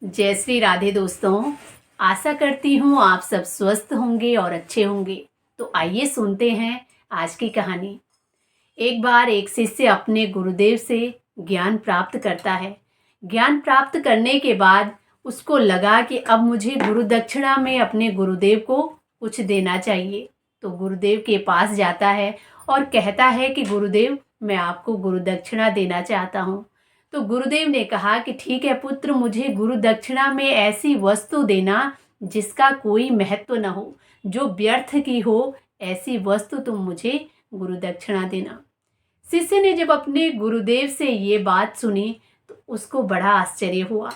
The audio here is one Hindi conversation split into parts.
जय श्री राधे दोस्तों। आशा करती हूँ आप सब स्वस्थ होंगे और अच्छे होंगे। तो आइए सुनते हैं आज की कहानी। एक बार एक शिष्य अपने गुरुदेव से ज्ञान प्राप्त करता है। ज्ञान प्राप्त करने के बाद उसको लगा कि अब मुझे गुरु दक्षिणा में अपने गुरुदेव को कुछ देना चाहिए। तो गुरुदेव के पास जाता है और कहता है कि गुरुदेव, मैं आपको गुरु दक्षिणा देना चाहता हूँ। तो गुरुदेव ने कहा कि ठीक है पुत्र, मुझे गुरु दक्षिणा में ऐसी वस्तु देना जिसका कोई महत्व न हो, जो व्यर्थ की हो, ऐसी वस्तु तुम मुझे गुरु दक्षिणा देना। शिष्य ने जब अपने गुरुदेव से ये बात सुनी तो उसको बड़ा आश्चर्य हुआ।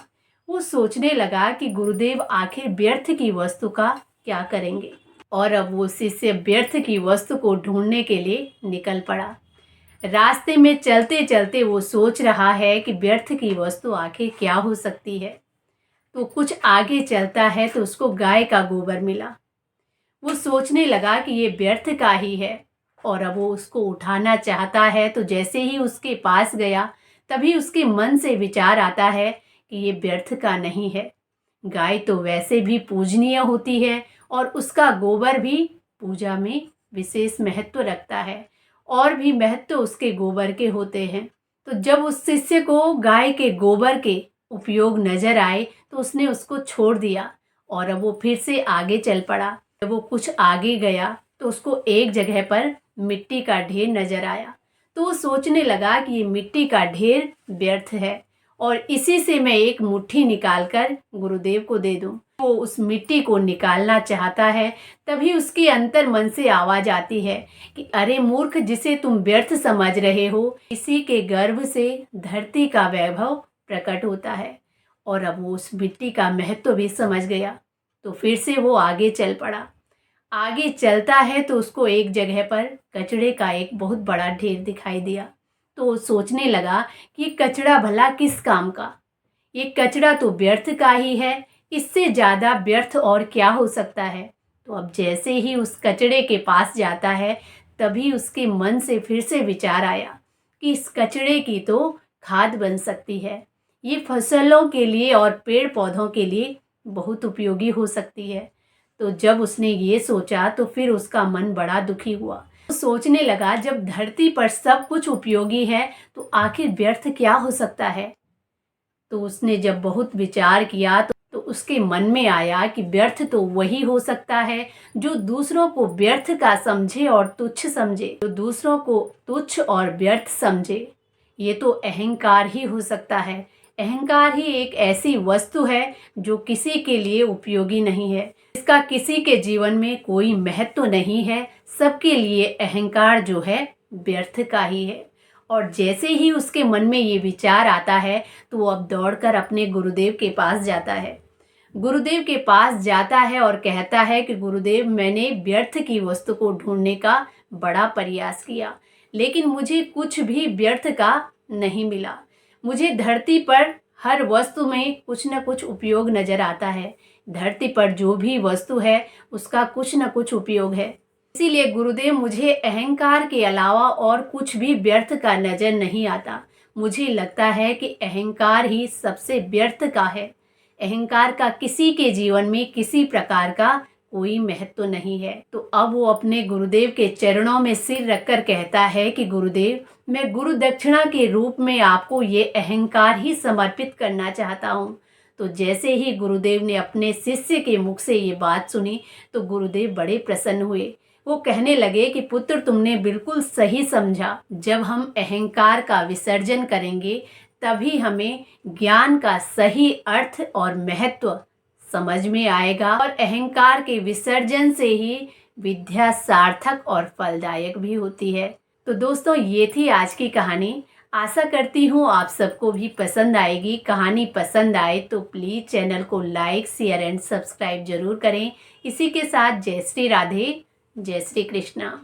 वो सोचने लगा कि गुरुदेव आखिर व्यर्थ की वस्तु का क्या करेंगे, और अब वो शिष्य व्यर्थ की वस्तु को ढूंढने के लिए निकल पड़ा। रास्ते में चलते चलते वो सोच रहा है कि व्यर्थ की वस्तु आखिर क्या हो सकती है। तो कुछ आगे चलता है तो उसको गाय का गोबर मिला। वो सोचने लगा कि ये व्यर्थ का ही है, और अब वो उसको उठाना चाहता है। तो जैसे ही उसके पास गया तभी उसके मन से विचार आता है कि ये व्यर्थ का नहीं है। गाय तो वैसे भी पूजनीय होती है और उसका गोबर भी पूजा में विशेष महत्व रखता है, और भी महत्व उसके गोबर के होते हैं। तो जब उस शिष्य को गाय के गोबर के उपयोग नजर आए तो उसने उसको छोड़ दिया और अब वो फिर से आगे चल पड़ा। जब वो कुछ आगे गया तो उसको एक जगह पर मिट्टी का ढेर नजर आया। तो वो सोचने लगा कि ये मिट्टी का ढेर व्यर्थ है और इसी से मैं एक मुट्ठी निकालकर गुरुदेव को दे दूं। वो उस मिट्टी को निकालना चाहता है, तभी उसके अंतर मन से आवाज आती है कि अरे मूर्ख, जिसे तुम व्यर्थ समझ रहे हो, इसी के गर्भ से धरती का वैभव प्रकट होता है। और अब वो उस मिट्टी का महत्व भी समझ गया। तो फिर से वो आगे चल पड़ा। आगे चलता है तो उसको एक जगह पर कचड़े का एक बहुत बड़ा ढेर दिखाई दिया। तो वो सोचने लगा कि ये कचड़ा भला किस काम का, ये कचड़ा तो व्यर्थ का ही है, इससे ज़्यादा व्यर्थ और क्या हो सकता है। तो अब जैसे ही उस कचड़े के पास जाता है तभी उसके मन से फिर से विचार आया कि इस कचड़े की तो खाद बन सकती है, ये फसलों के लिए और पेड़ पौधों के लिए बहुत उपयोगी हो सकती है। तो जब उसने ये सोचा तो फिर उसका मन बड़ा दुखी हुआ। वो सोचने लगा, जब धरती पर सब कुछ उपयोगी है तो आखिर व्यर्थ क्या हो सकता है। तो उसने जब बहुत विचार किया तो उसके मन में आया कि व्यर्थ तो वही हो सकता है जो दूसरों को व्यर्थ का समझे और तुच्छ समझे। जो दूसरों को तुच्छ और व्यर्थ समझे, ये तो अहंकार ही हो सकता है। अहंकार ही एक ऐसी वस्तु है जो किसी के लिए उपयोगी नहीं है, इसका किसी के जीवन में कोई महत्व नहीं है। सबके लिए अहंकार जो है व्यर्थ का ही है। और जैसे ही उसके मन में ये विचार आता है तो वो अब दौड़कर अपने गुरुदेव के पास जाता है। गुरुदेव के पास जाता है और कहता है कि गुरुदेव, मैंने व्यर्थ की वस्तु को ढूंढने का बड़ा प्रयास किया, लेकिन मुझे कुछ भी व्यर्थ का नहीं मिला। मुझे धरती पर हर वस्तु में कुछ न कुछ उपयोग नजर आता है। धरती पर जो भी वस्तु है उसका कुछ न कुछ उपयोग है। इसीलिए गुरुदेव, मुझे अहंकार के अलावा और कुछ भी व्यर्थ का नजर नहीं आता। मुझे लगता है कि अहंकार ही सबसे व्यर्थ का है। अहंकार का किसी के जीवन में किसी प्रकार का कोई महत्व नहीं है। तो अब वो अपने गुरुदेव के चरणों में सिर रखकर कहता है कि गुरुदेव, मैं गुरु दक्षिणा के रूप में आपको ये अहंकार ही समर्पित करना चाहता हूँ। तो जैसे ही गुरुदेव ने अपने शिष्य के मुख से ये बात सुनी तो गुरुदेव बड़े प्रसन्न हुए। वो कहने लगे कि पुत्र, तुमने बिल्कुल सही समझा। जब हम अहंकार का विसर्जन करेंगे तभी हमें ज्ञान का सही अर्थ और महत्व समझ में आएगा, और अहंकार के विसर्जन से ही विद्या सार्थक और फलदायक भी होती है। तो दोस्तों, ये थी आज की कहानी। आशा करती हूँ आप सबको भी पसंद आएगी। कहानी पसंद आए तो प्लीज़ चैनल को लाइक, शेयर एंड सब्सक्राइब जरूर करें। इसी के साथ जय श्री राधे, जय श्री कृष्णा।